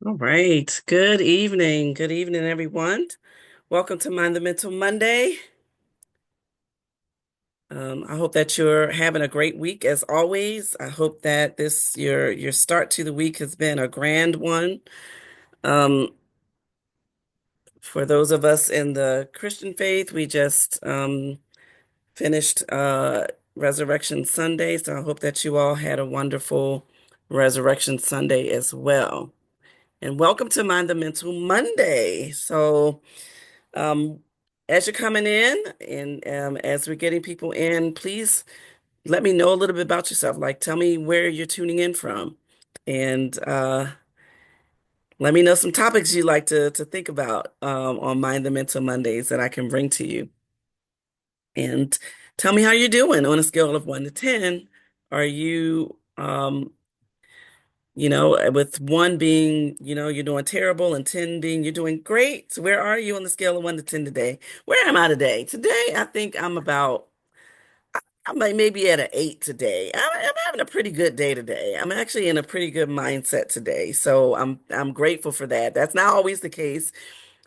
All right. Good evening. Good evening, everyone. Welcome to Mind the Mental Monday. I hope that you're having a great week as always. I hope that this your start to the week has been a grand one. Um, for those of us in the Christian faith, we just finished Resurrection Sunday, so I hope that you all had a wonderful Resurrection Sunday as well. And welcome to Mind the Mental Monday. Um, as you're coming in and as we're getting people in, please let me know a little bit about yourself. Like, tell me where you're tuning in from, and let me know some topics you like to think about on Mind the Mental Mondays that I can bring to you. And tell me how you're doing on a scale of 1 to 10. Are you, with one being, you're doing terrible and 10 being you're doing great. So where are you on the scale of 1 to 10 today? Where am I today? Today, I think I'm like maybe at an 8 today. I'm having a pretty good day today. I'm actually in a pretty good mindset today. So I'm grateful for that. That's not always the case.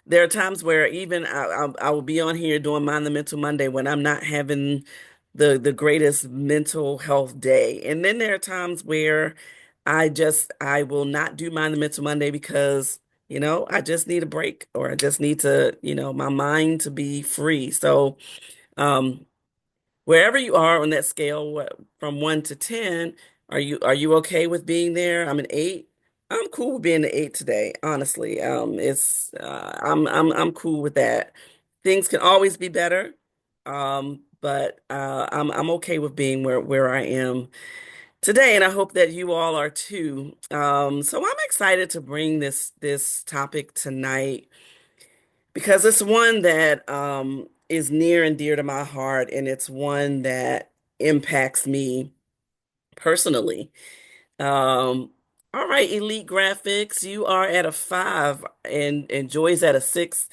There are times where even I will be on here doing Mind the Mental Monday when I'm not having the greatest mental health day. And then there are times where I will not do Mind the Mental Monday because, I just need a break or I just need to, my mind to be free. So, um, wherever you are on that scale, from 1 to 10, are you okay with being there? I'm an 8. I'm cool with being an 8 today, honestly. It's I'm cool with that. Things can always be better, but I'm okay with being where I am today, and I hope that you all are too. So I'm excited to bring this topic tonight because it's one that is near and dear to my heart, and it's one that impacts me personally. Um, all right, Elite Graphics, you are at a 5 and Joy's at a 6.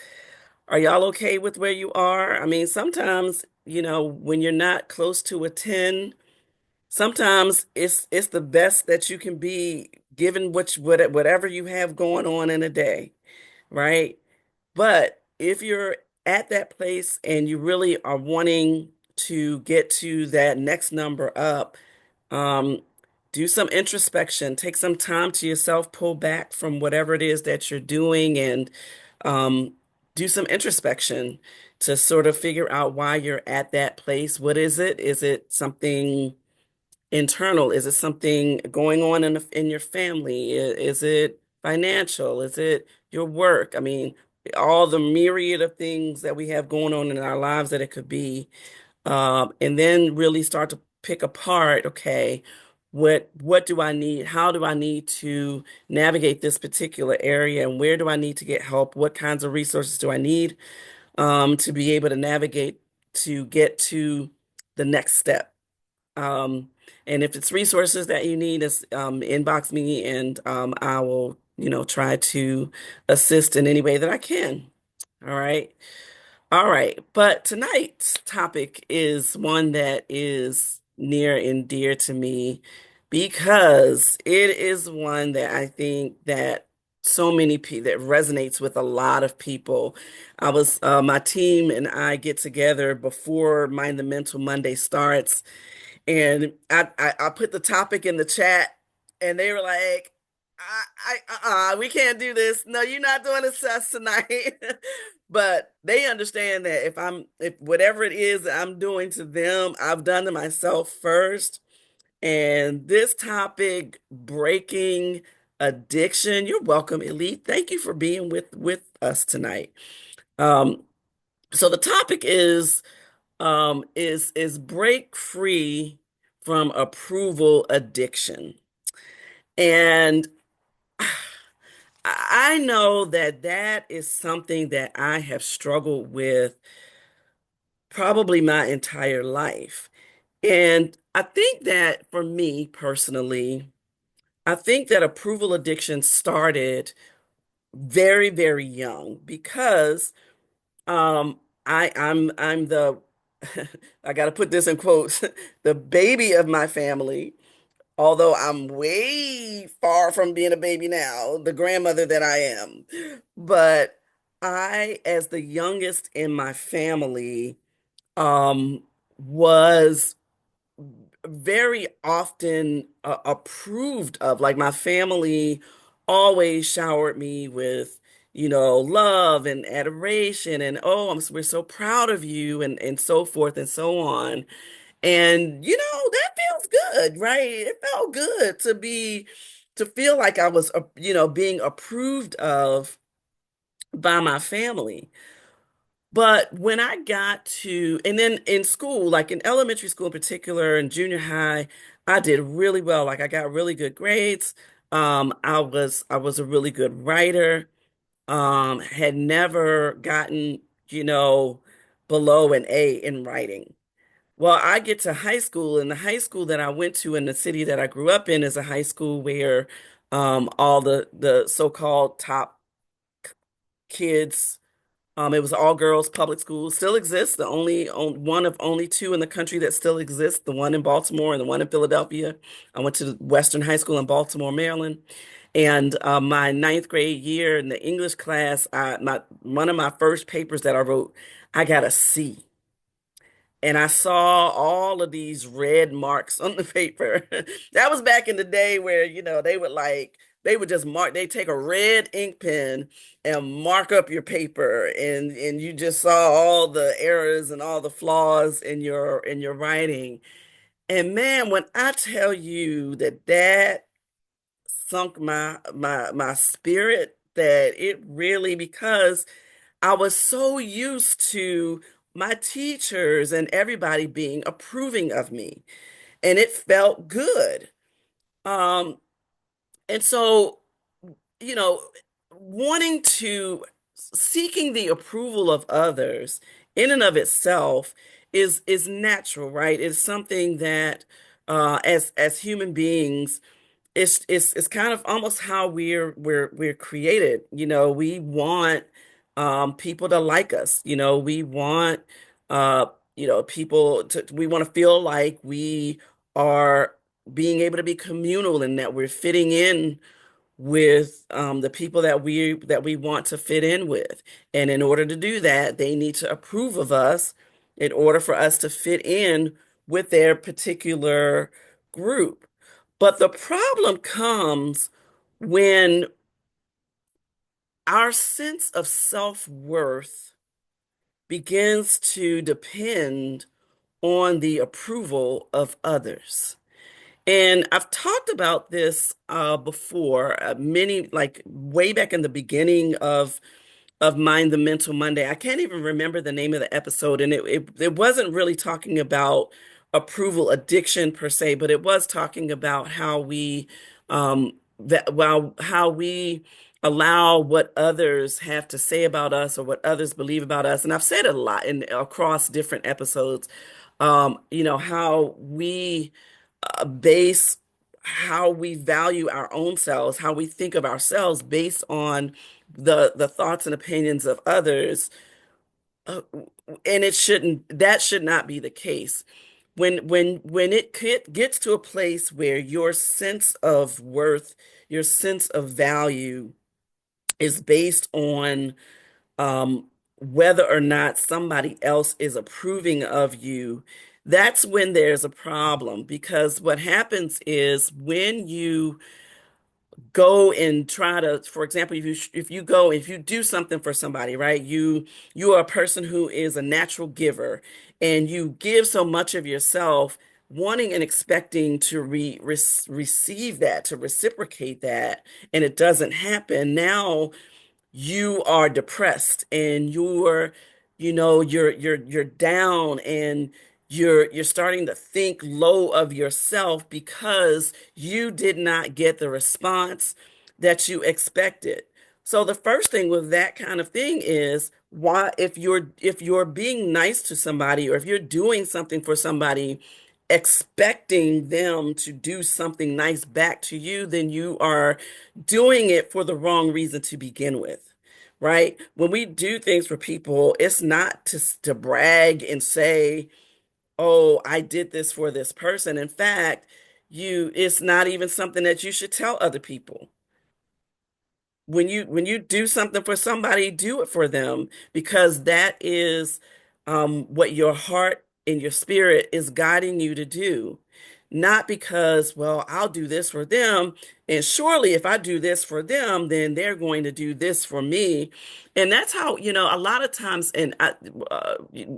Are y'all okay with where you are? I mean, sometimes, when you're not close to a 10, sometimes it's the best that you can be given whatever you have going on in a day, right? But if you're at that place and you really are wanting to get to that next number up, um, do some introspection, take some time to yourself, pull back from whatever it is that you're doing, and um, do some introspection to sort of figure out why you're at that place. What is it? Is it something internal? Is it something going on in your family? Is it financial? Is it your work? I mean, all the myriad of things that we have going on in our lives that it could be. And then really start to pick apart, okay, what do I need? How do I need to navigate this particular area? And where do I need to get help? What kinds of resources do I need to be able to navigate to get to the next step? Um, and if it's resources that you need, inbox me and I will, try to assist in any way that I can. All right. All right. But tonight's topic is one that is near and dear to me because it is one that I think that so many people that resonates with a lot of people. My team and I get together before Mind the Mental Monday starts, and I put the topic in the chat, and they were like, we can't do this. No, you're not doing a sus tonight." But they understand that if whatever it is that I'm doing to them, I've done to myself first. And this topic, breaking addiction, you're welcome, Elite. Thank you for being with us tonight. Um, so the topic is break free from approval addiction. And I know that that is something that I have struggled with probably my entire life. And I think that for me personally, I think that approval addiction started very, very young because I'm the I got to put this in quotes, the baby of my family. although I'm way far from being a baby now, the grandmother that I am. But I, as the youngest in my family, was very often approved of. Like my family always showered me with, love and adoration and oh, we're so proud of you and so forth and so on. And that feels good, right? It felt good to feel like I was, being approved of by my family. But when I got to, and then in school, like in elementary school in particular and junior high, I did really well. Like I got really good grades. I was a really good writer. Had never gotten, you know, below an A in writing. Well, I get to high school, and the high school that I went to in the city that I grew up in is a high school where all the so-called top kids, it was all girls public school, still exists. The one of only two in the country that still exists, the one in Baltimore and the one in Philadelphia. I went to Western High School in Baltimore, Maryland. And my ninth grade year in the English class, one of my first papers that I wrote, I got a C. And I saw all of these red marks on the paper. That was back in the day where, they would just mark, they take a red ink pen and mark up your paper and you just saw all the errors and all the flaws in your writing. And man, when I tell you that sunk my spirit, that it really, because I was so used to my teachers and everybody being approving of me, and it felt good. Um, and so, you know, wanting to seeking the approval of others in and of itself is natural, right? It's something that as human beings it's kind of almost how we're created. We want people to like us. We want uh people to we want to feel like we are being able to be communal and that we're fitting in with the people that we want to fit in with. And in order to do that, they need to approve of us in order for us to fit in with their particular group. But the problem comes when our sense of self-worth begins to depend on the approval of others. And I've talked about this before, many like way back in the beginning of Mind the Mental Monday. I can't even remember the name of the episode, and it wasn't really talking about approval addiction per se, but it was talking about how we how we allow what others have to say about us or what others believe about us. And I've said it a lot in across different episodes. How we base how we value our own selves, how we think of ourselves based on the thoughts and opinions of others. Uh, and that should not be the case. When gets to a place where your sense of worth, your sense of value is based on whether or not somebody else is approving of you, that's when there's a problem. Because what happens is when you go and try to, for example, if you do something for somebody, right? You are a person who is a natural giver, and you give so much of yourself, wanting and expecting to receive that, to reciprocate that, and it doesn't happen. Now you are depressed and you're down, and you're starting to think low of yourself because you did not get the response that you expected. So the first thing with that kind of thing is, why, if you're being nice to somebody, or if you're doing something for somebody expecting them to do something nice back to you, then you are doing it for the wrong reason to begin with, right? When we do things for people, it's not to brag and say, oh, I did this for this person. In fact, it's not even something that you should tell other people. When you do something for somebody, do it for them, because that is what your heart and your spirit is guiding you to do. Not because, well, I'll do this for them, and surely if I do this for them, then they're going to do this for me. And that's how, a lot of times, uh,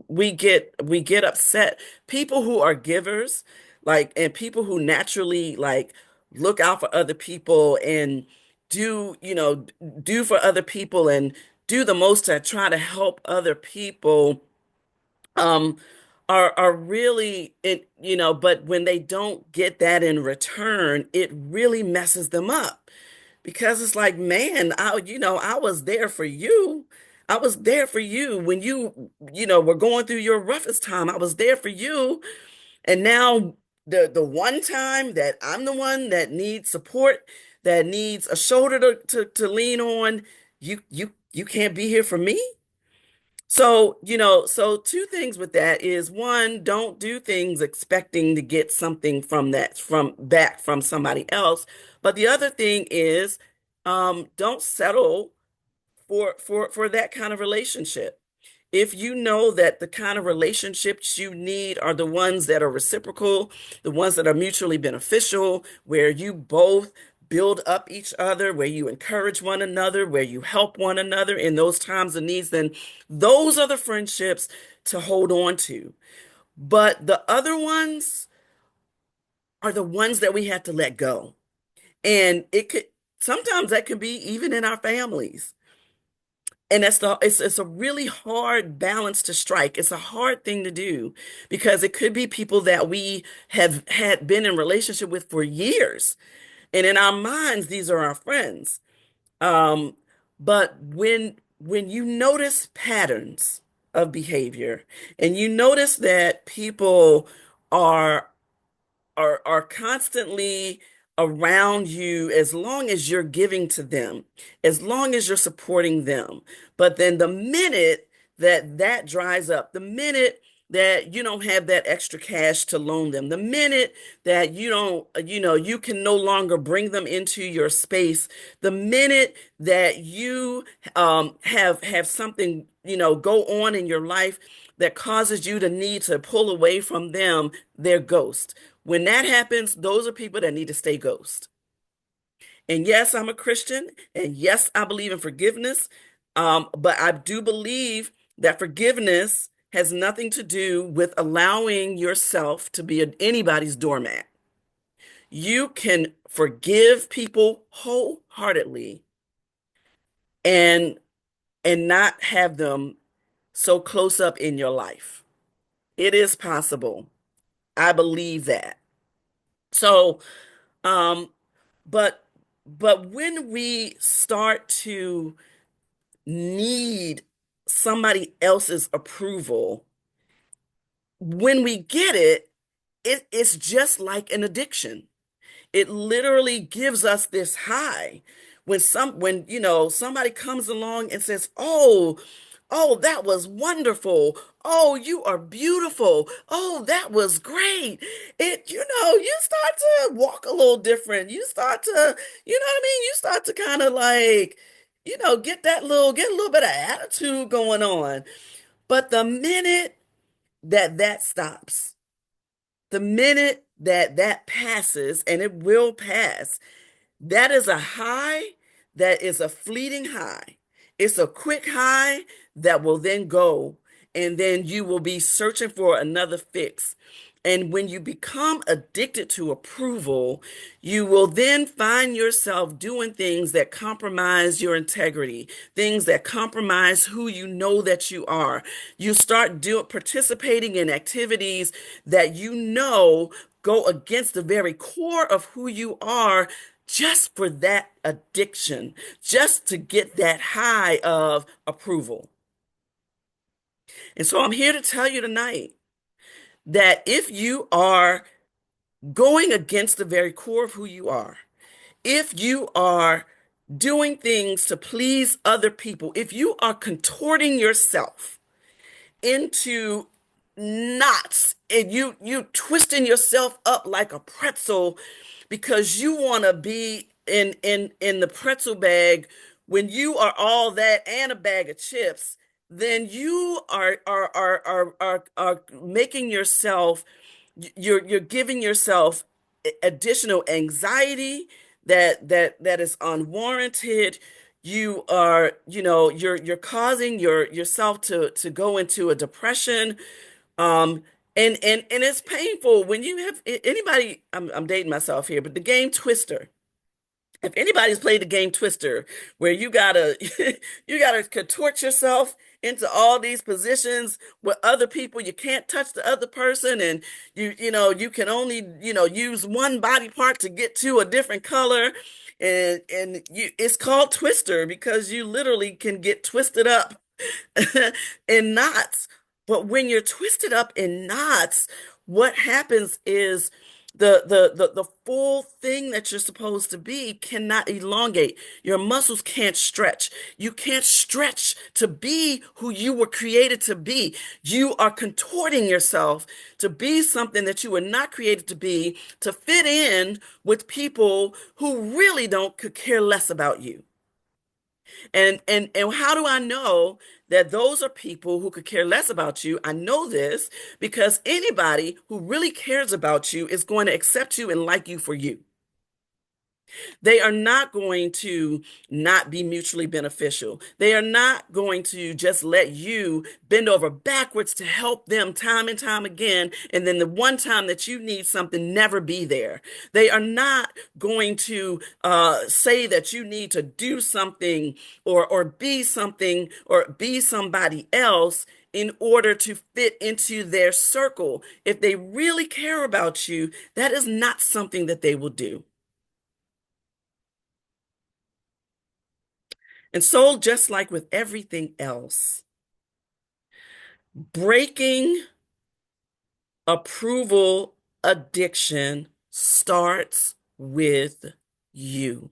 we get upset. People who are givers, like, and people who naturally like look out for other people and do for other people and do the most to try to help other people, um are really but when they don't get that in return, it really messes them up, because it's like, man, I was there for you. I was there for you when you were going through your roughest time. I was there for you. And now the one time that I'm the one that needs support, that needs a shoulder to lean on, you can't be here for me. So, so two things with that is, one, don't do things expecting to get something from that from back from somebody else. But the other thing is, don't settle for that kind of relationship. If you know that the kind of relationships you need are the ones that are reciprocal, the ones that are mutually beneficial, where you both build up each other, where you encourage one another, where you help one another in those times of needs, then those are the friendships to hold on to. But the other ones are the ones that we have to let go. And sometimes that can be even in our families. And it's a really hard balance to strike. It's a hard thing to do, because it could be people that we have had been in relationship with for years. And in our minds, these are our friends. Um, but when you notice patterns of behavior, and you notice that people are are constantly around you, as long as you're giving to them, as long as you're supporting them. But then the minute that dries up, the minute that you don't have that extra cash to loan them, the minute that you don't, you can no longer bring them into your space, the minute that you have something, go on in your life that causes you to need to pull away from them, they're ghost. When that happens, those are people that need to stay ghost. And yes, I'm a Christian, and yes, I believe in forgiveness. But I do believe that forgiveness has nothing to do with allowing yourself to be anybody's doormat. You can forgive people wholeheartedly and not have them so close up in your life. It is possible. I believe that. So, um, but when we start to need somebody else's approval, when we get it, it's just like an addiction. It literally gives us this high when somebody comes along and says, "Oh, that was wonderful. Oh, you are beautiful. Oh, that was great." You start to walk a little different. You start to, you know what I mean? You start to kind of like, get a little bit of attitude going on. But the minute that stops, the minute that passes, and it will pass, that is a high, that is a fleeting high. It's a quick high that will then go, and then you will be searching for another fix. And when you become addicted to approval, you will then find yourself doing things that compromise your integrity, things that compromise who you know that you are. You start participating in activities that go against the very core of who you are, just for that addiction, just to get that high of approval. And so I'm here to tell you tonight that if you are going against the very core of who you are, if you are doing things to please other people, if you are contorting yourself into knots and you twisting yourself up like a pretzel because you want to be in the pretzel bag when you are all that and a bag of chips, then you are making yourself, you're giving yourself additional anxiety that is unwarranted. You are, you're causing yourself to go into a depression. um and it's painful when you have anybody. I'm dating myself here, but the game Twister, if anybody's played the game Twister, where you gotta you gotta contort yourself into all these positions with other people, you can't touch the other person, and you can only use one body part to get to a different color, and it's called Twister because you literally can get twisted up in knots. But when you're twisted up in knots, what happens is the full thing that you're supposed to be cannot elongate. Your muscles can't stretch. You can't stretch to be who you were created to be. You are contorting yourself to be something that you were not created to be, to fit in with people who really don't could care less about you. And how do I know that those are people who could care less about you? I know this because anybody who really cares about you is going to accept you and like you for you. They are not going to not be mutually beneficial. They are not going to just let you bend over backwards to help them time and time again. And then the one time that you need something, never be there. They are not going to say that you need to do something or be somebody else in order to fit into their circle. If they really care about you, that is not something that they will do. And so, just like with everything else, breaking approval addiction starts with you.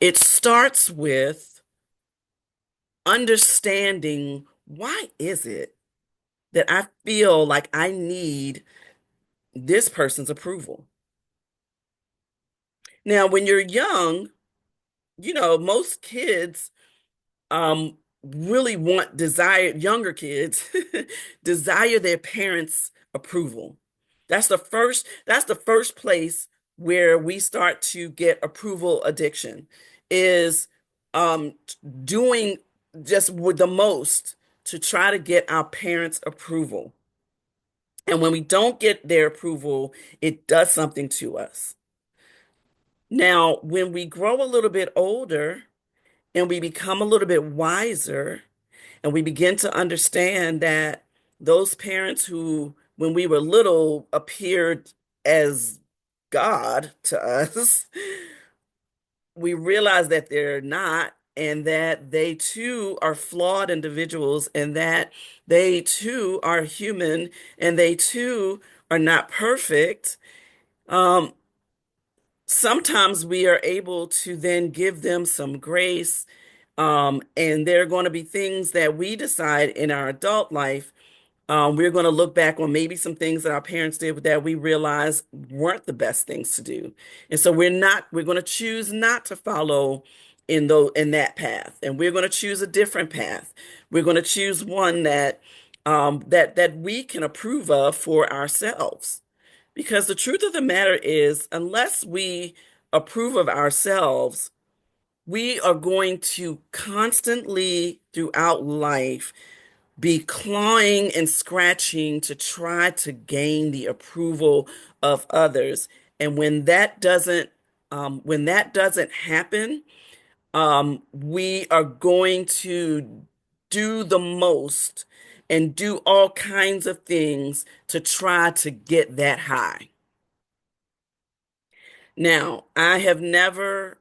It starts with understanding, why is it that I feel like I need this person's approval? Now, when you're young, most kids really want desire younger kids desire their parents' approval. That's the first place where we start to get approval addiction, is doing just with the most to try to get our parents' approval. And when we don't get their approval, it does something to us. Now, when we grow a little bit older and we become a little bit wiser, and we begin to understand that those parents who, when we were little, appeared as God to us, we realize that they're not, and that they too are flawed individuals, and that they too are human, and they too are not perfect. Um, Sometimes we are able to then give them some grace. And there are going to be things that we decide in our adult life. We're going to look back on maybe some things that our parents did that we realize weren't the best things to do. And so we're going to choose not to follow in that path. And we're going to choose a different path. We're going to choose one that we can approve of for ourselves. Because the truth of the matter is, unless we approve of ourselves, we are going to constantly throughout life be clawing and scratching to try to gain the approval of others. And when that doesn't happen, we are going to do the most and do all kinds of things to try to get that high. Now, I have never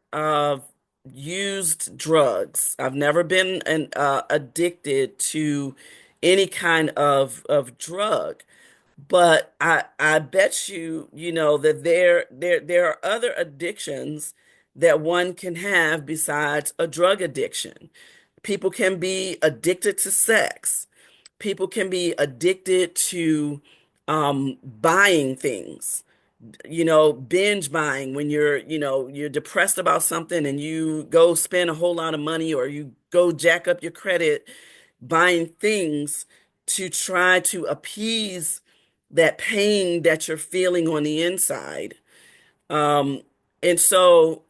used drugs. I've never been addicted to any kind of drug. But I bet you that there are other addictions that one can have besides a drug addiction. People can be addicted to sex. People can be addicted to buying things, binge buying when you're depressed about something and you go spend a whole lot of money, or you go jack up your credit buying things to try to appease that pain that you're feeling on the inside. Um, and so,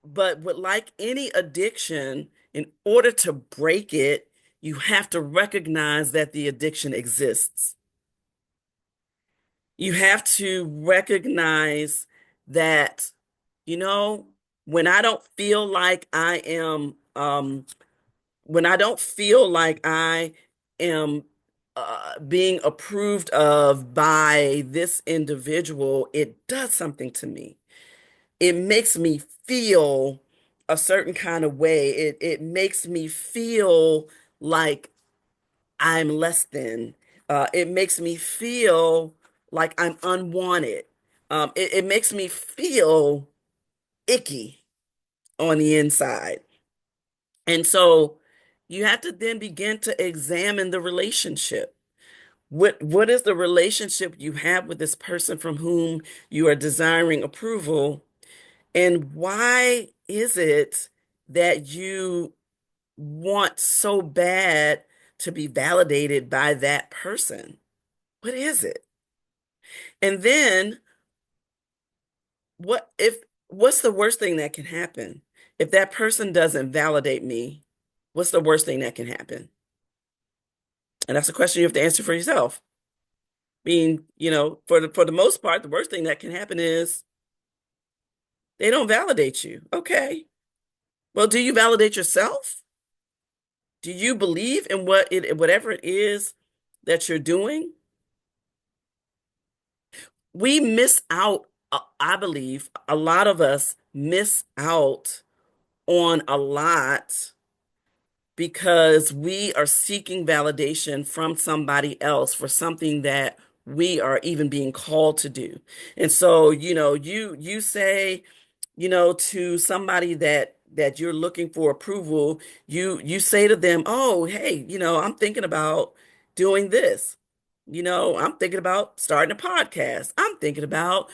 but with like any addiction, in order to break it, you have to recognize that the addiction exists. You have to recognize that, you know, when I don't feel like I am, when I don't feel like I am being approved of by this individual, it does something to me. It makes me feel a certain kind of way. It makes me feel like I'm less than. It makes me feel like I'm unwanted. It makes me feel icky on the inside. And so you have to then begin to examine the relationship. What is the relationship you have with this person from whom you are desiring approval? And why is it that you want so bad to be validated by that person? What is it? And then what's the worst thing that can happen? If that person doesn't validate me, what's the worst thing that can happen? And that's a question you have to answer for yourself. Being, for the most part, the worst thing that can happen is they don't validate you. Okay. Well, do you validate yourself? Do you believe in whatever it is that you're doing? We miss out, I believe a lot of us miss out on a lot because we are seeking validation from somebody else for something that we are even being called to do. And so, you say, to somebody that you're looking for approval, you say to them, "Oh, hey, I'm thinking about doing this. I'm thinking about starting a podcast. I'm thinking about,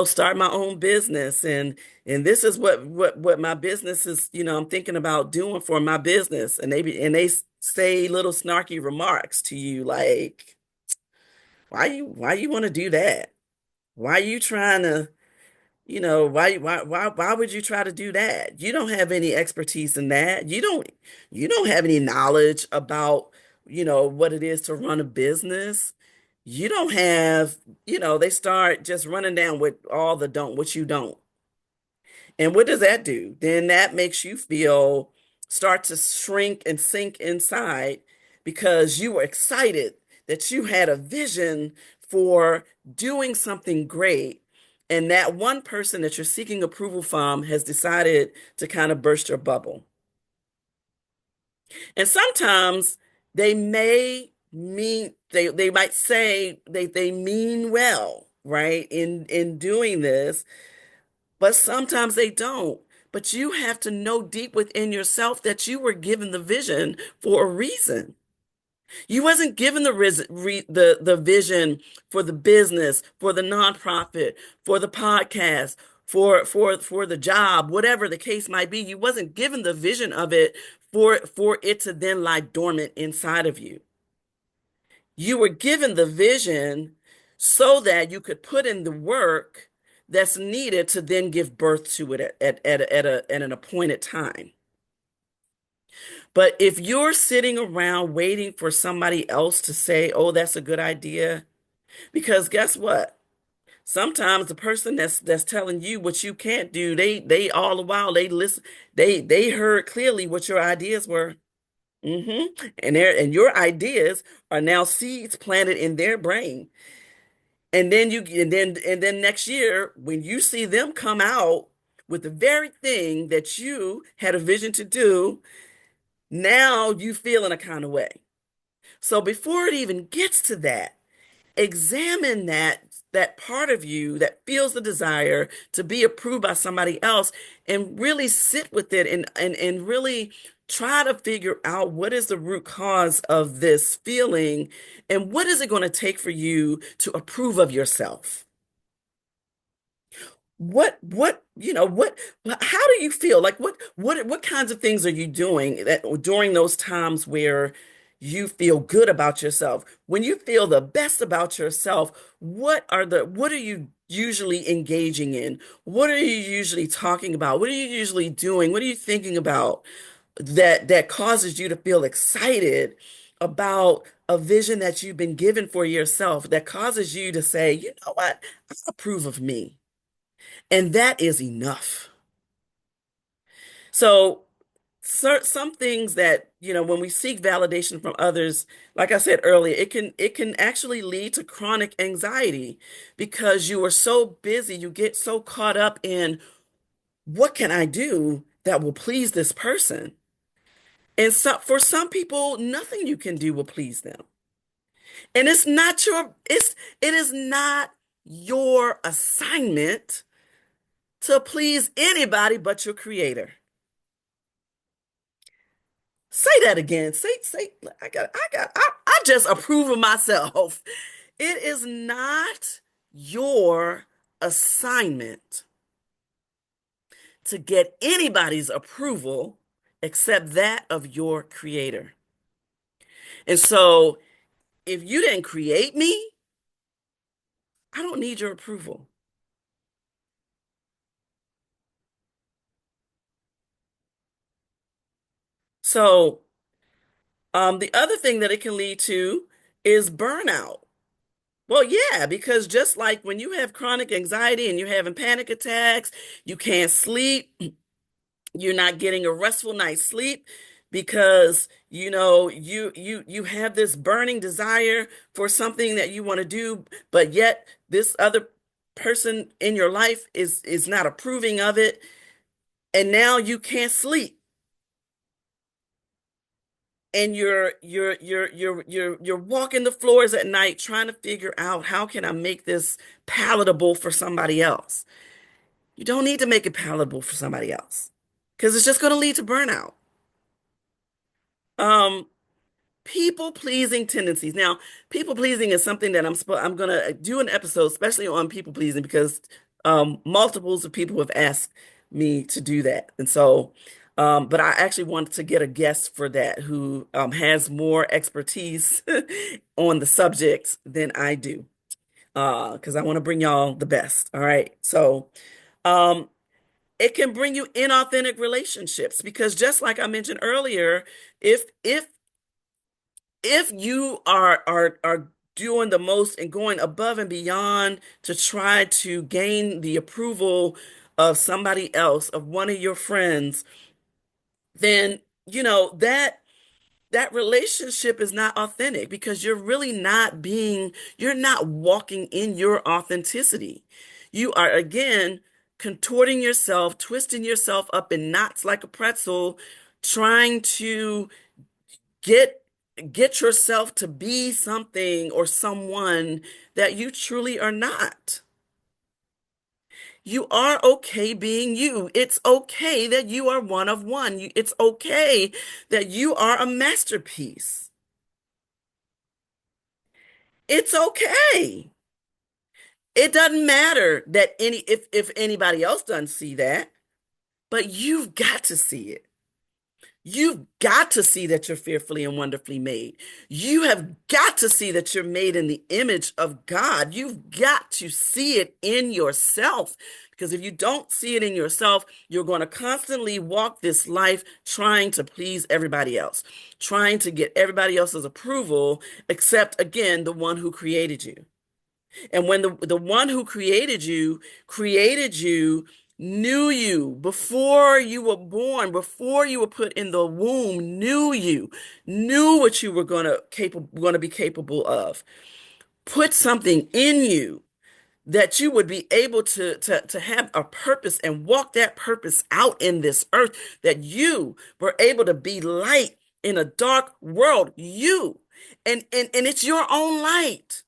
starting my own business, and this is what my business is, I'm thinking about doing for my business." And they say little snarky remarks to you like, "Why you want to do that? Why you trying to, why would you try to do that? You don't have any expertise in that. You don't have any knowledge about, what it is to run a business. You don't have, they start just running down with all the don't, what you don't. And what does that do? Then that makes you start to shrink and sink inside because you were excited that you had a vision for doing something great. And that one person that you're seeking approval from has decided to kind of burst your bubble. And sometimes they might say they mean well, right, in doing this, but sometimes they don't. But you have to know deep within yourself that you were given the vision for a reason. You wasn't given the vision for the business, for the nonprofit, for the podcast, for the job, whatever the case might be. You wasn't given the vision of it for it to then lie dormant inside of you. You were given the vision so that you could put in the work that's needed to then give birth to it at an appointed time. But if you're sitting around waiting for somebody else to say, "Oh, that's a good idea," because guess what? Sometimes the person that's telling you what you can't do, they all the while they listen, they heard clearly what your ideas were. hmm and your ideas are now seeds planted in their brain. And then next year, when you see them come out with the very thing that you had a vision to do, now you feel in a kind of way. So before it even gets to that, examine that part of you that feels the desire to be approved by somebody else, and really sit with it, and really Try to figure out what is the root cause of this feeling and what is it going to take for you to approve of yourself. How do you feel? Like what kinds of things are you doing that during those times where you feel good about yourself? When you feel the best about yourself, what are you usually engaging in? What are you usually talking about? What are you usually doing? What are you thinking about that causes you to feel excited about a vision that you've been given for yourself that causes you to say, you know what? I approve of me. And that is enough. So, some things that, when we seek validation from others, like I said earlier, it can actually lead to chronic anxiety because you are so busy, you get so caught up in what can I do that will please this person? And so for some people, nothing you can do will please them. And it is not your assignment to please anybody but your creator. Say that again. Say, I just approve of myself. It is not your assignment to get anybody's approval except that of your creator. And so if you didn't create me, I don't need your approval. So, the other thing that it can lead to is burnout. Well, yeah, because just like when you have chronic anxiety and you're having panic attacks, you can't sleep, you're not getting a restful night's sleep because you have this burning desire for something that you want to do, but yet this other person in your life is not approving of it, and now you can't sleep. And you're walking the floors at night trying to figure out how can I make this palatable for somebody else. You don't need to make it palatable for somebody else because it's just going to lead to burnout. Um, People pleasing tendencies. Now, people pleasing is something that I'm gonna do an episode, especially on people pleasing, because multiples of people have asked me to do that, and so. But I actually wanted to get a guest for that who has more expertise on the subject than I do, because I want to bring y'all the best. All right, so um, it can bring you inauthentic relationships because just like I mentioned earlier, if you are doing the most and going above and beyond to try to gain the approval of somebody else, of one of your friends, then that relationship is not authentic because you're not walking in your authenticity. You are again contorting yourself, twisting yourself up in knots like a pretzel, trying to get get yourself to be something or someone that you truly are not. You are okay being you. It's okay that you are one of one. It's okay that you are a masterpiece. It's okay. It doesn't matter that if anybody else doesn't see that, but you've got to see it. You've got to see that you're fearfully and wonderfully made. You have got to see that you're made in the image of God. You've got to see it in yourself. Because if you don't see it in yourself, you're going to constantly walk this life trying to please everybody else, trying to get everybody else's approval, except, again, the one who created you. And when the one who created you, knew you before you were born, before you were put in the womb, knew you, knew what you were going to be capable of, put something in you that you would be able to have a purpose and walk that purpose out in this earth, that you were able to be light in a dark world. You and it's your own light.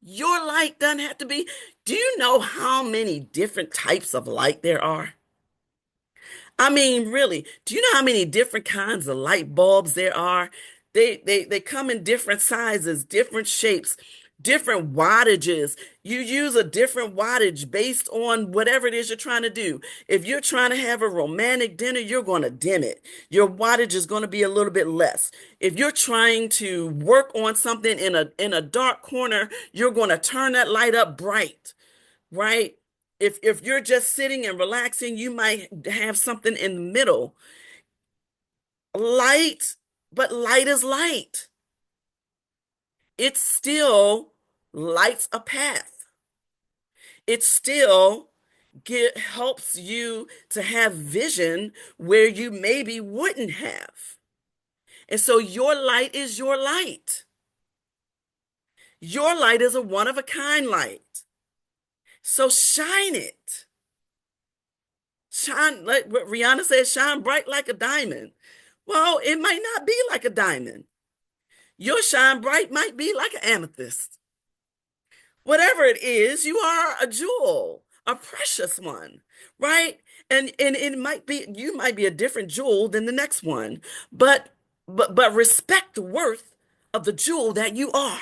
Your light doesn't have to be. Do you know how many different types of light there are? I mean, really, do you know how many different kinds of light bulbs there are? They come in different sizes, different shapes, different wattages. You use a different wattage based on whatever it is you're trying to do. If you're trying to have a romantic dinner, you're going to dim it. Your wattage is going to be a little bit less. If you're trying to work on something in a dark corner, you're going to turn that light up bright, right? If you're just sitting and relaxing, you might have something in the middle. Light, but light is light. It still lights a path. It still helps you to have vision where you maybe wouldn't have. And so your light is your light. Your light is a one of a kind light. So shine it. Shine, like what Rihanna says, shine bright like a diamond. Well, it might not be like a diamond. Your shine bright might be like an amethyst. Whatever it is, you are a jewel, a precious one, right? And it might be you might be a different jewel than the next one, but but respect the worth of the jewel that you are.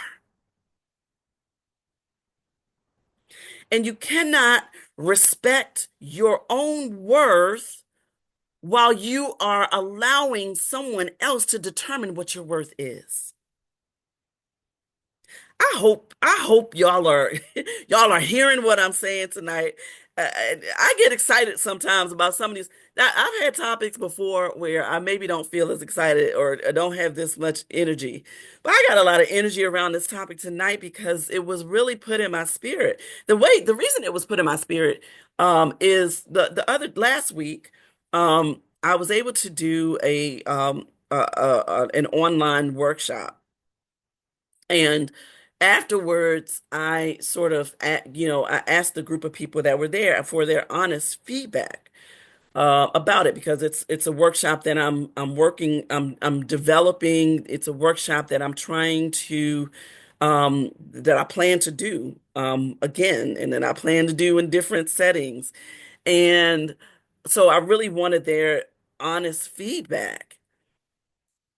And you cannot respect your own worth while you are allowing someone else to determine what your worth is. I hope y'all are y'all are hearing what I'm saying tonight. I get excited sometimes about some of these. I've had topics before where I maybe don't feel as excited or don't have this much energy, but I got a lot of energy around this topic tonight because it was really put in my spirit. The reason it was put in my spirit is the other last week I was able to do an online workshop. And afterwards, I sort of, I asked the group of people that were there for their honest feedback about it because it's a workshop that I'm developing. It's a workshop that I'm trying to that I plan to do again, and then I plan to do in different settings. And so I really wanted their honest feedback.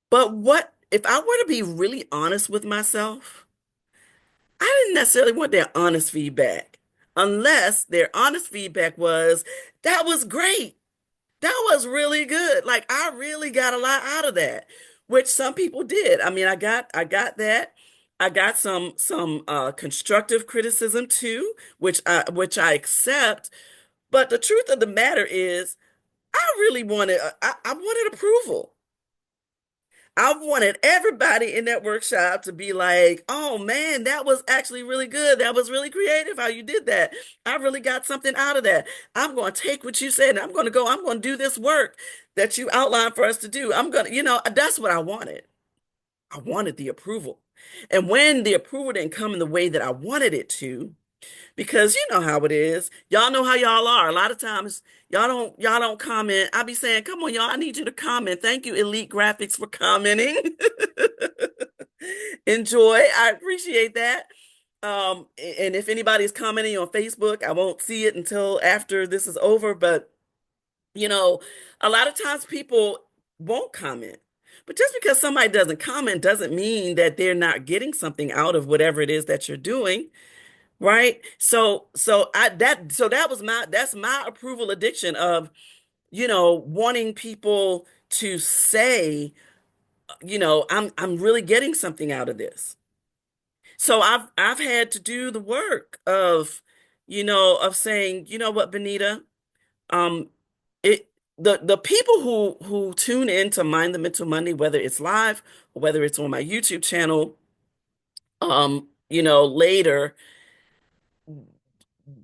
But what if I were to be really honest with myself? I didn't necessarily want their honest feedback, unless their honest feedback was, that was great. That was really good. Like I really got a lot out of that, which some people did. I mean, I got that. I got some constructive criticism too, which I accept. But the truth of the matter is, I wanted approval. I wanted everybody in that workshop to be like, oh man, that was actually really good. That was really creative how you did that. I really got something out of that. I'm going to take what you said and I'm going to do this work that you outlined for us to do. I'm going to, that's what I wanted. I wanted the approval. And when the approval didn't come in the way that I wanted it to, because you know how it is. Y'all know how y'all are. A lot of times y'all don't comment. I be saying, "Come on, y'all, I need you to comment." Thank you, Elite Graphics, for commenting. Enjoy. I appreciate that. And if anybody's commenting on Facebook, I won't see it until after this is over, but you know, a lot of times people won't comment. But just because somebody doesn't comment doesn't mean that they're not getting something out of whatever it is that you're doing. Right? So that was that's my approval addiction of, wanting people to say, I'm really getting something out of this. So I've had to do the work of, of saying, you know what, Benita, um, it the people who tune in to Mind the Mental Monday, whether it's live or whether it's on my YouTube channel, later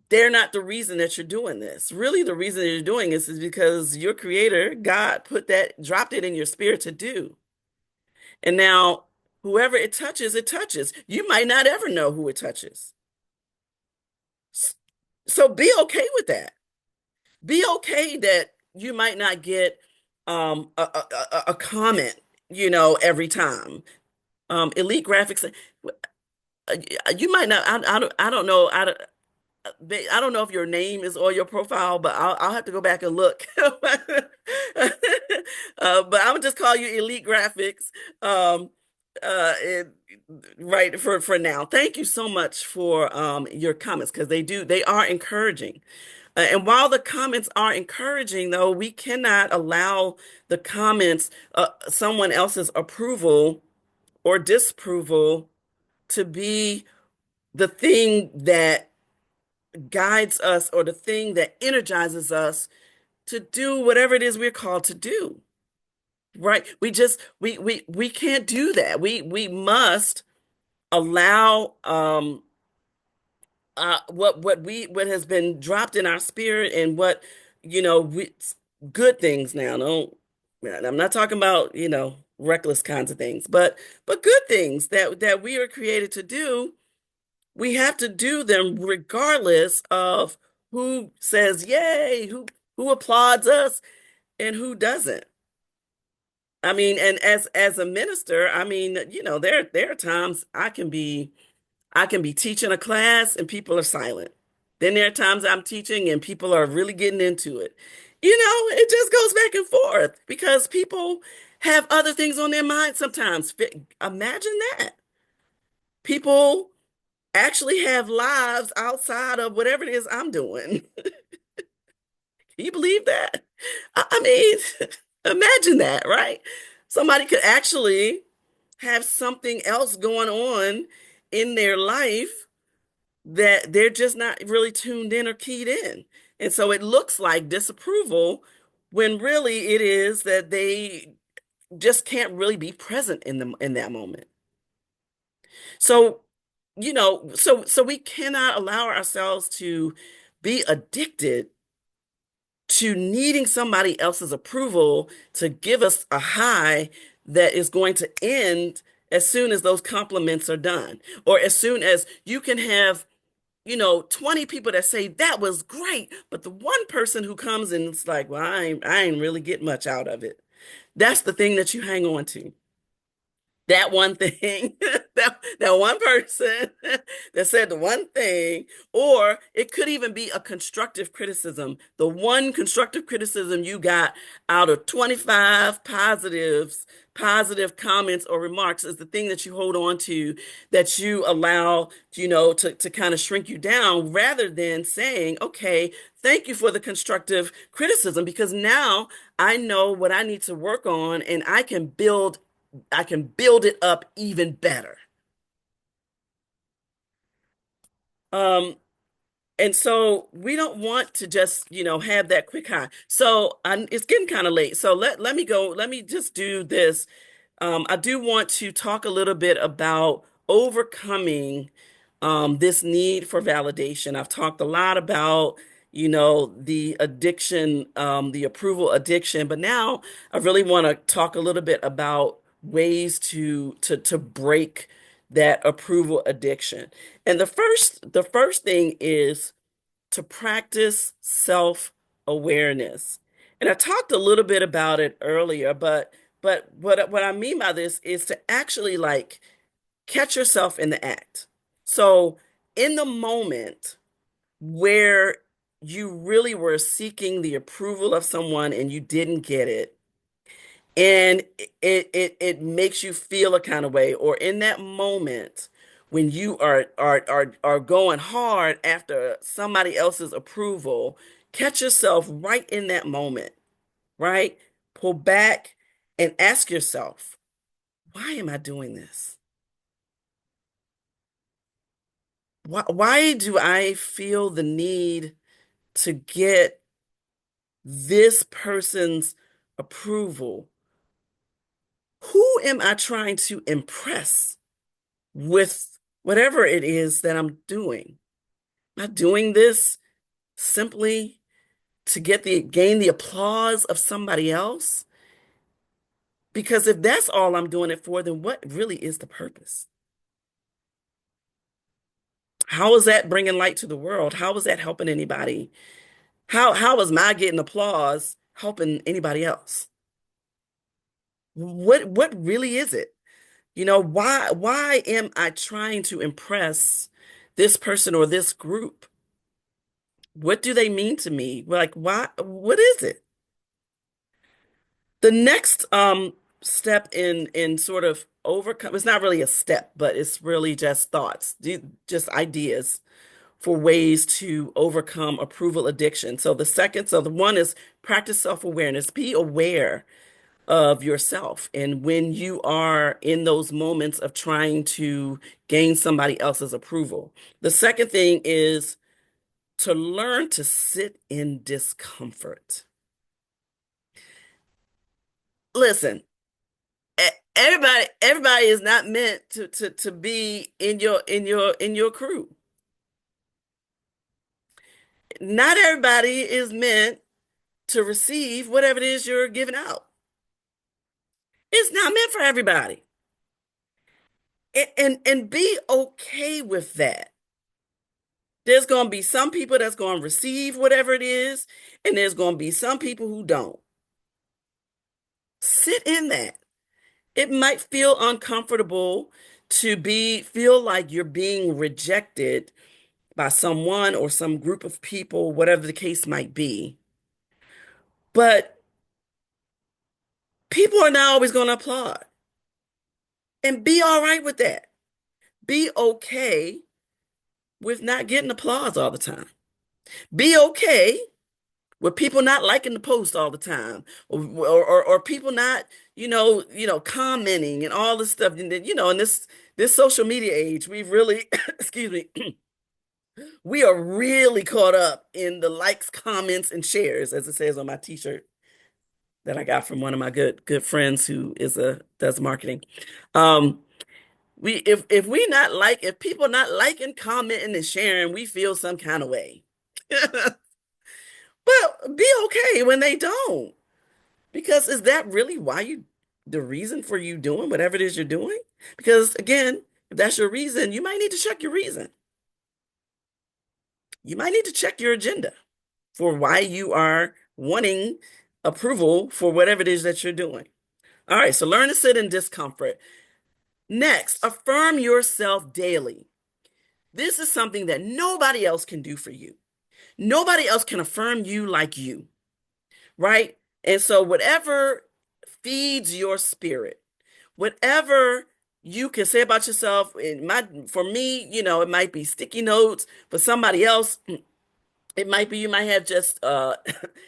they're not the reason that you're doing this. Really, the reason that you're doing this is because your creator, God, dropped it in your spirit to do. And now, whoever it touches, it touches. You might not ever know who it touches. S- So be okay with that. Be okay that you might not get a comment, every time. Elite Graphics, you might not, I don't know. I don't know if your name is on your profile, but I'll have to go back and look. But I'm gonna just call you Elite Graphics. Um, and, right for now. Thank you so much for your comments because they are encouraging. And while the comments are encouraging, though, we cannot allow the comments, someone else's approval or disapproval, to be the thing that guides us or the thing that energizes us to do whatever it is we're called to do. Right? We can't do that. We must allow what has been dropped in our spirit and what we good things now. Don't I'm not talking about, reckless kinds of things, but good things that we are created to do. We have to do them regardless of who says yay, who applauds us and who doesn't. I mean, and as a minister, I mean, there are times I can be teaching a class and people are silent. Then there are times I'm teaching and people are really getting into it. It just goes back and forth because people have other things on their mind sometimes. Imagine that. People actually have lives outside of whatever it is I'm doing. Can you believe that? I mean, imagine that, right? Somebody could actually have something else going on in their life that they're just not really tuned in or keyed in. And so it looks like disapproval when really it is that they just can't really be present in that moment. So, so we cannot allow ourselves to be addicted to needing somebody else's approval to give us a high that is going to end as soon as those compliments are done, or as soon as you can have 20 people that say that was great, but the one person who comes and it's like, well, I ain't really get much out of it. That's the thing that you hang on to. That one thing, that one person that said the one thing, or it could even be a constructive criticism. The one constructive criticism you got out of 25 positive comments or remarks is the thing that you hold on to, that you allow, to kind of shrink you down rather than saying, okay, thank you for the constructive criticism because now I know what I need to work on and I can build it up even better. Um, and so we don't want to just, have that quick high. So it's getting kind of late. So let me go. Let me just do this. I do want to talk a little bit about overcoming this need for validation. I've talked a lot about, the addiction, the approval addiction, but now I really want to talk a little bit about ways to break that approval addiction. And the first thing is to practice self-awareness. And I talked a little bit about it earlier, but what I mean by this is to actually like catch yourself in the act. So in the moment where you really were seeking the approval of someone and you didn't get it, and it makes you feel a kind of way, or in that moment when you are going hard after somebody else's approval, catch yourself right in that moment, right? Pull back and ask yourself, why am I doing this? Why do I feel the need to get this person's approval? Who am I trying to impress with whatever it is that I'm doing? Am I doing this simply to gain the applause of somebody else? Because if that's all I'm doing it for, then what really is the purpose? How is that bringing light to the world? How is that helping anybody? How is my getting applause helping anybody else? What really is it? Why am I trying to impress this person or this group? What do they mean to me? Like, why? What is it? The next step in sort of overcome, it's not really a step, but it's really just thoughts, just ideas for ways to overcome approval addiction. So the one is practice self-awareness. Be aware of yourself and when you are in those moments of trying to gain somebody else's approval. The second thing is to learn to sit in discomfort. Listen, everybody is not meant to be in your crew. Not everybody is meant to receive whatever it is you're giving out. It's not meant for everybody. And be okay with that. There's going to be some people that's going to receive whatever it is, and there's going to be some people who don't. Sit in that. It might feel uncomfortable to feel like you're being rejected by someone or some group of people, whatever the case might be. But people are not always going to applaud. And be all right with that. Be okay with not getting applause all the time. Be okay with people not liking the post all the time, or people not, commenting and all this stuff. And then, in this social media age, we really, excuse me, we are really caught up in the likes, comments, and shares, as it says on my t-shirt that I got from one of my good friends who does marketing. Um, if people not liking, commenting, and sharing, we feel some kind of way. But be okay when they don't. Because is that really the reason for you doing whatever it is you're doing? Because again, if that's your reason, you might need to check your reason. You might need to check your agenda for why you are wanting approval for whatever it is that you're doing. All right, so learn to sit in discomfort. Next, affirm yourself daily. This is something that nobody else can do for you. Nobody else can affirm you like you, right? And so, whatever feeds your spirit, whatever you can say about yourself, for me, it might be sticky notes. For somebody else, it might be you might have just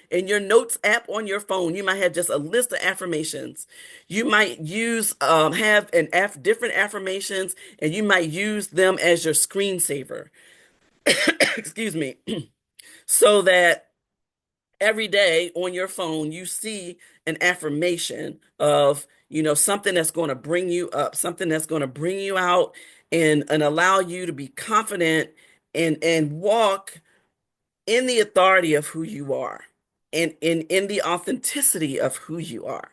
in your notes app on your phone, you might have just a list of affirmations. You might use have different affirmations, and you might use them as your screensaver. Excuse me, so that every day on your phone you see an affirmation of something that's going to bring you up, something that's going to bring you out and allow you to be confident and walk in the authority of who you are and in the authenticity of who you are.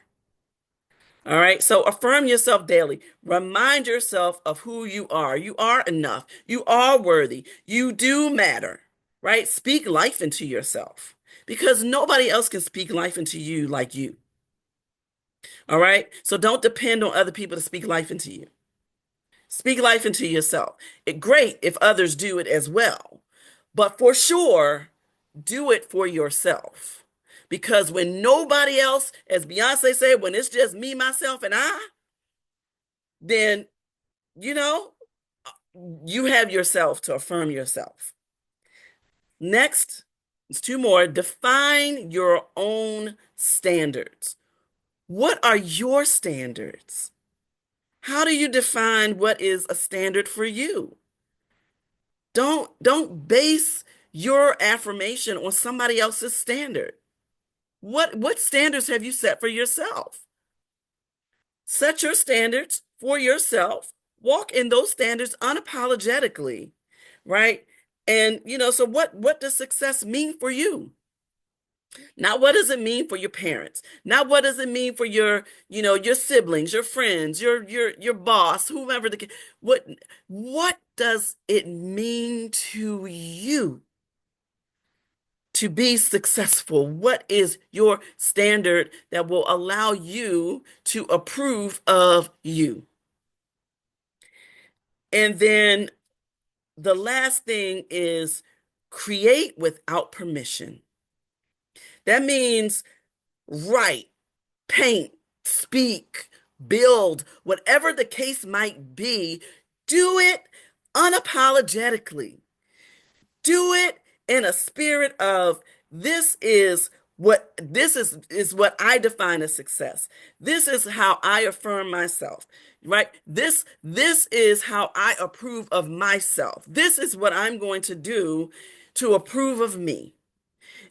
All right, so affirm yourself daily. Remind yourself of who you are. You are enough. You are worthy. You do matter, right? Speak life into yourself because nobody else can speak life into you like you. All right, so don't depend on other people to speak life into you. Speak life into yourself. Great if others do it as well, but for sure, do it for yourself. Because when nobody else, as Beyonce said, when it's just me, myself, and I, then you know, you have yourself to affirm yourself. Next, it's two more. Define your own standards. What are your standards? How do you define what is a standard for you? Don't base your affirmation on somebody else's standard. What standards have you set for yourself? Set your standards for yourself. Walk in those standards unapologetically, right? And so what does success mean for you? Not what does it mean for your parents? Not what does it mean for your siblings, your friends, your boss, whomever what what does it mean to you to be successful? What is your standard that will allow you to approve of you? And then the last thing is create without permission. That means write, paint, speak, build, whatever the case might be, do it unapologetically. Do it in a spirit of this is what I define as success. This is how I affirm myself, right? This is how I approve of myself. This is what I'm going to do to approve of me.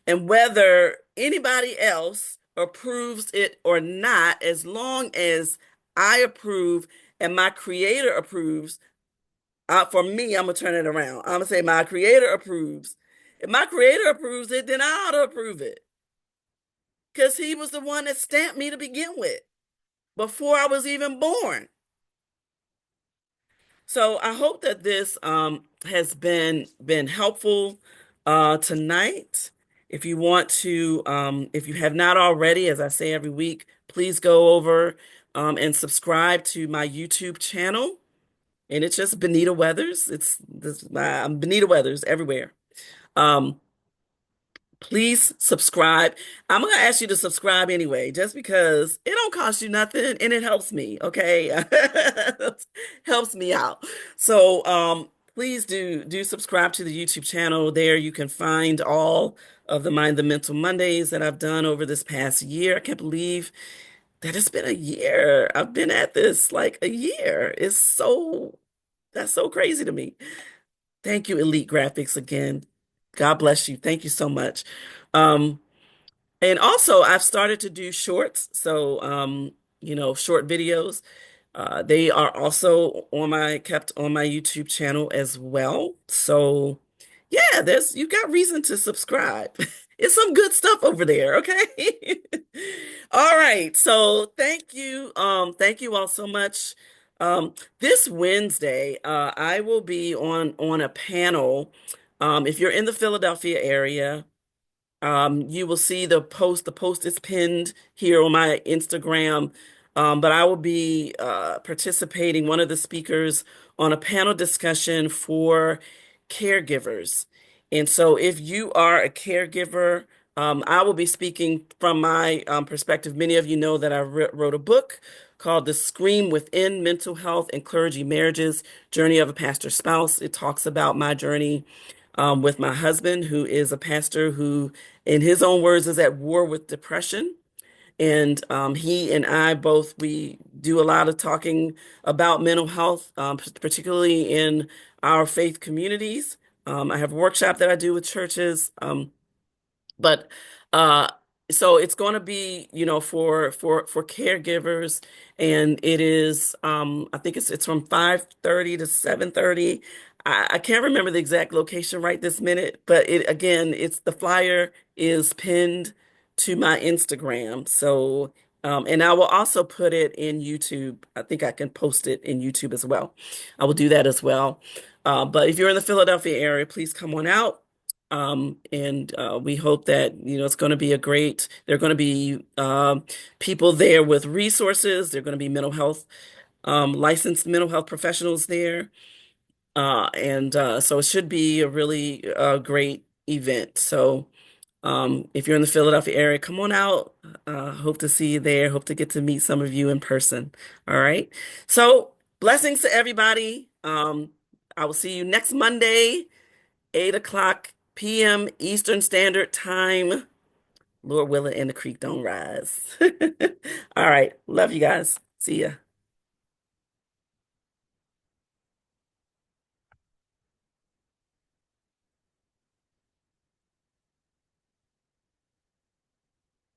And whether anybody else approves it or not, as long as I approve and my creator approves, for me, I'm gonna turn it around. I'm gonna say my creator approves. If my creator approves it, then I ought to approve it. Because he was the one that stamped me to begin with before I was even born. So I hope that this has been helpful tonight. If you want to, if you have not already, as I say every week, please go over and subscribe to my YouTube channel. And it's just Benita Weathers. I'm Benita Weathers everywhere. Um, Please subscribe. I'm gonna ask you to subscribe anyway, just because it don't cost you nothing and it helps me, okay? Helps me out. So please do subscribe to the YouTube channel. There you can find all of the Mind the Mental Mondays that I've done over this past year. I can't believe that it's been a year. I've been at this like a year. That's so crazy to me. Thank you, Elite Graphics, again. God bless you. Thank you so much. Um, and also, I've started to do shorts. So, short videos. They are also kept on my YouTube channel as well. So, yeah, you've got reason to subscribe. It's some good stuff over there, okay? All right. So, thank you. Thank you all so much. This Wednesday, I will be on a panel. If you're in the Philadelphia area, you will see the post. The post is pinned here on my Instagram. But I will be participating, one of the speakers, on a panel discussion for caregivers. And so if you are a caregiver, I will be speaking from my perspective. Many of you know that I wrote a book called The Scream Within: Mental Health and Clergy Marriages, Journey of a Pastor Spouse. It talks about my journey with my husband, who is a pastor who, in his own words, is at war with depression. And he and I both, we do a lot of talking about mental health, particularly in our faith communities. I have a workshop that I do with churches. But uh so it's going to be, for caregivers, and it is I think it's from 5:30 to 7:30. I can't remember the exact location right this minute, but it's the flyer is pinned to my Instagram. So and I will also put it in YouTube. I think I can post it in YouTube as well. I will do that as well. But if you're in the Philadelphia area, please come on out. And we hope that, it's going to be there are going to be people there with resources. There are going to be licensed mental health professionals there. And so it should be a really great event. So if you're in the Philadelphia area, come on out. Hope to see you there. Hope to get to meet some of you in person. All right. So blessings to everybody. I will see you next Monday. 8 o'clock p.m. Eastern Standard Time. Lord willing, and the creek don't rise. All right. Love you guys. See ya.